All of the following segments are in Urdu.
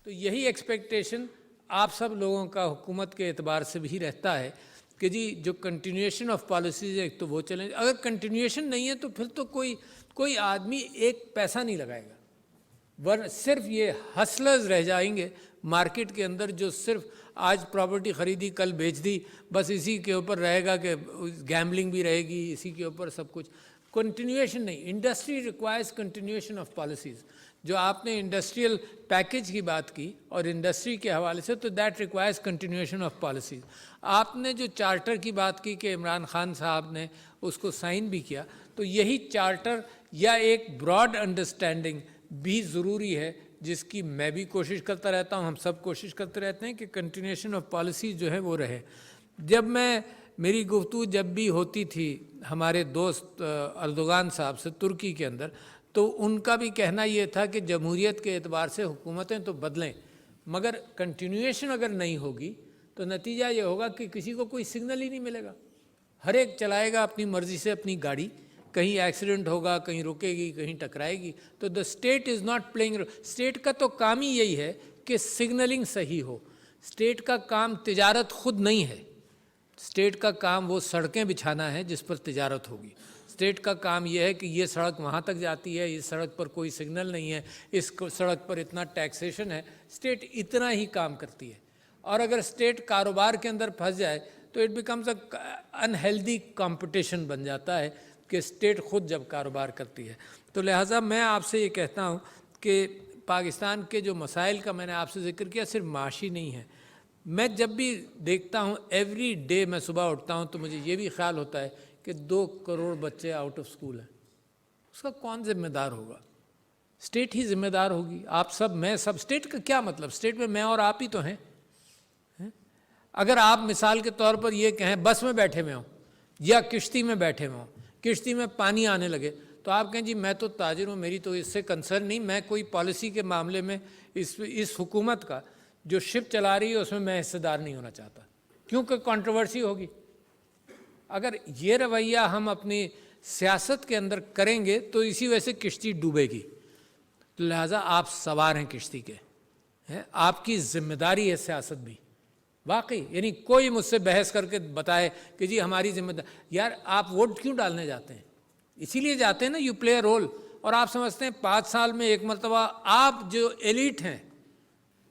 تو یہی ایکسپیکٹیشن آپ سب لوگوں کا حکومت کے اعتبار سے بھی رہتا ہے کہ جی جو کنٹینیویشن آف پالیسیز ہے ایک تو وہ چلیں، اگر کنٹینیویشن نہیں ہے تو پھر تو کوئی آدمی ایک پیسہ نہیں لگائے گا، ورنہ صرف یہ ہسلرز رہ جائیں گے مارکیٹ کے اندر، جو صرف آج پراپرٹی خریدی کل بیچ دی، بس اسی کے اوپر رہے گا کہ گیمبلنگ بھی رہے گی، اسی کے اوپر سب کچھ، کنٹینیویشن نہیں۔ Industry requires continuation of policies. جو آپ نے انڈسٹریل پیکیج کی بات کی اور انڈسٹری کے حوالے سے، تو that requires continuation of policies. آپ نے جو چارٹر کی بات کی کہ عمران خان صاحب نے اس کو سائن بھی کیا، تو یہی چارٹر یا ایک براڈ انڈرسٹینڈنگ بھی ضروری ہے، جس کی میں بھی کوشش کرتا رہتا ہوں، ہم سب کوشش کرتے رہتے ہیں کہ کنٹینیویشن آف پالیسیز جو ہے وہ رہے۔ جب میری گفتگو جب بھی ہوتی تھی ہمارے دوست اردوغان صاحب سے ترکی کے اندر، تو ان کا بھی کہنا یہ تھا کہ جمہوریت کے اعتبار سے حکومتیں تو بدلیں، مگر کنٹینیویشن اگر نہیں ہوگی تو نتیجہ یہ ہوگا کہ کسی کو کوئی سگنل ہی نہیں ملے گا، ہر ایک چلائے گا اپنی مرضی سے اپنی گاڑی، کہیں ایکسیڈنٹ ہوگا، کہیں رکے گی، کہیں ٹکرائے گی۔ تو the state is not playing, state کا تو کام ہی یہی ہے کہ سگنلنگ صحیح ہو۔ اسٹیٹ کا کام تجارت خود نہیں ہے، اسٹیٹ کا کام وہ سڑکیں بچھانا ہے جس پر تجارت ہوگی۔ اسٹیٹ کا کام یہ ہے کہ یہ سڑک وہاں تک جاتی ہے، اس سڑک پر کوئی سگنل نہیں ہے، اس سڑک پر اتنا ٹیکسیشن ہے، اسٹیٹ اتنا ہی کام کرتی ہے۔ اور اگر اسٹیٹ کاروبار کے اندر پھنس جائے تو it becomes a unhealthy competition بن جاتا ہے کہ اسٹیٹ خود جب کاروبار کرتی ہے۔ تو لہٰذا میں آپ سے یہ کہتا ہوں کہ پاکستان کے جو مسائل کا میں نے آپ سے ذکر کیا صرف معاشی نہیں ہے۔ میں جب بھی دیکھتا ہوں ایوری ڈے، میں صبح اٹھتا ہوں تو مجھے یہ بھی خیال ہوتا ہے کہ 2 کروڑ بچے آؤٹ آف اسکول ہیں، اس کا کون ذمہ دار ہوگا؟ اسٹیٹ ہی ذمہ دار ہوگی۔ آپ سب، میں سب، اسٹیٹ کا کیا مطلب؟ اسٹیٹ میں میں اور آپ ہی تو ہیں۔ اگر آپ مثال کے طور پر یہ کہیں بس میں بیٹھے ہوئے ہوں یا کشتی میں بیٹھے ہوئے ہوں، کشتی میں پانی آنے لگے، تو آپ کہیں جی میں تو تاجر ہوں، میری تو اس سے کنسرن نہیں، میں کوئی پالیسی کے معاملے میں اس حکومت کا جو شپ چلا رہی ہے اس میں حصے دار نہیں ہونا چاہتا، کیونکہ کنٹروورسی ہوگی۔ اگر یہ رویہ ہم اپنی سیاست کے اندر کریں گے تو اسی وجہ سے کشتی ڈوبے گی۔ لہٰذا آپ سوار ہیں کشتی کے، آپ کی ذمہ داری ہے سیاست بھی، واقعی۔ یعنی کوئی مجھ سے بحث کر کے بتائے کہ جی ہماری ذمہ داری، یار آپ ووٹ کیوں ڈالنے جاتے ہیں؟ اسی لیے جاتے ہیں نا، یو پلے اے رول۔ اور آپ سمجھتے ہیں 5 سال میں ایک مرتبہ آپ جو ایلیٹ ہیں،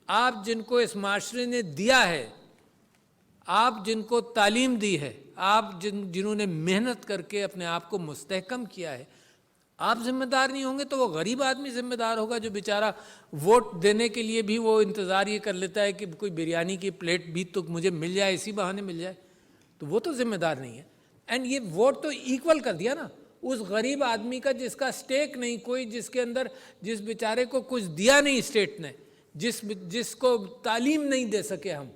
آپ جن کو اس معاشرے نے دیا ہے، آپ جن کو تعلیم دی ہے، آپ جنہوں نے محنت کر کے اپنے آپ کو مستحکم کیا ہے، آپ ذمہ دار نہیں ہوں گے تو وہ غریب آدمی ذمہ دار ہوگا، جو بیچارہ ووٹ دینے کے لیے بھی وہ انتظار یہ کر لیتا ہے کہ کوئی بریانی کی پلیٹ بھی تو مجھے مل جائے، اسی بہانے مل جائے، تو وہ تو ذمہ دار نہیں ہے۔ اینڈ یہ ووٹ تو ایکول کر دیا نا اس غریب آدمی کا جس کا سٹیک نہیں کوئی، جس کے اندر جس بیچارے کو کچھ دیا نہیں اسٹیٹ نے، جس کو تعلیم نہیں دے سکے ہم،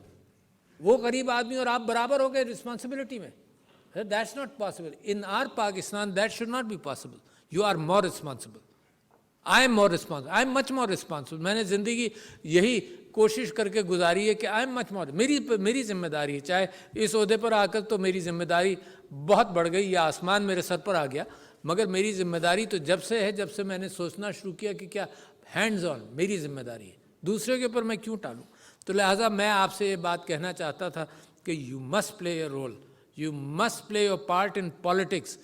وہ غریب آدمی اور آپ برابر ہو گئے رسپانسبلٹی میں۔ That's not possible in our Pakistan, that should not be possible. You are more responsible, I am more responsible, I am much more responsible. میں نے زندگی یہی کوشش کر کے گزاری ہے کہ آئی ایم مچ مور، میری ذمہ داری ہے، چاہے اس عہدے پر آ کر تو میری ذمہ داری بہت بڑھ گئی یا آسمان میرے سر پر آ گیا، مگر میری ذمہ داری تو جب سے ہے، جب سے میں نے سوچنا شروع کیا کہ کیا ہینڈز آن میری ذمہ داری ہے، دوسرے کے اوپر میں کیوں ٹالوں۔ تو لہٰذا میں آپ سے یہ بات کہنا چاہتا تھا کہ you must play a role, you must play your part in politics,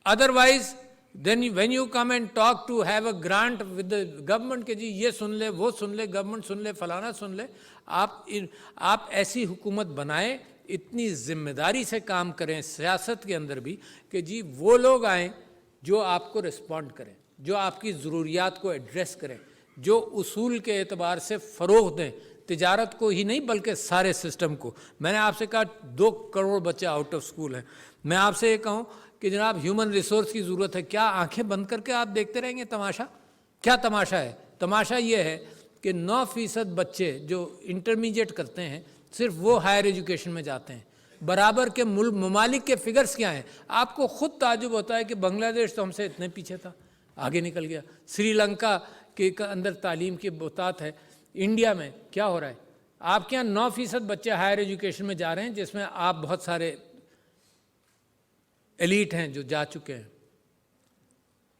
otherwise then when you come and talk to have a grant with the government کہ جی یہ سن لے، وہ سن لے، گورنمنٹ سن لے، فلانا سن لے، آپ ایسی حکومت بنائیں، اتنی ذمہ داری سے کام کریں سیاست کے اندر بھی کہ جی وہ لوگ آئیں جو آپ کو رسپونڈ کریں، جو آپ کی ضروریات کو ایڈریس کریں، جو اصول کے اعتبار سے فروغ دیں، تجارت کو ہی نہیں بلکہ سارے سسٹم کو۔ میں نے آپ سے کہا 2 کروڑ بچے آؤٹ آف اسکول ہیں، میں آپ سے یہ کہوں کہ جناب ہیومن ریسورس کی ضرورت ہے، کیا آنکھیں بند کر کے آپ دیکھتے رہیں گے تماشا؟ کیا تماشا ہے؟ تماشا یہ ہے کہ 9% بچے جو انٹرمیڈیٹ کرتے ہیں صرف وہ ہائر ایجوکیشن میں جاتے ہیں، برابر کے ممالک کے فگرز کیا ہیں؟ آپ کو خود تعجب ہوتا ہے کہ بنگلہ دیش تو ہم سے اتنے پیچھے تھا، آگے نکل گیا۔ سری لنکا کے اندر تعلیم کی بہتات ہے، انڈیا میں کیا ہو رہا ہے؟ آپ کے یہاں 9% بچے ہائر ایجوکیشن میں جا رہے ہیں، جس میں آپ بہت سارے ایلیٹ ہیں جو جا چکے ہیں۔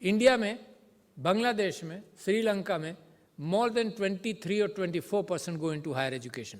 انڈیا میں، بنگلہ دیش میں، سری لنکا میں more than 23 or 24% go into higher education.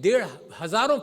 1,500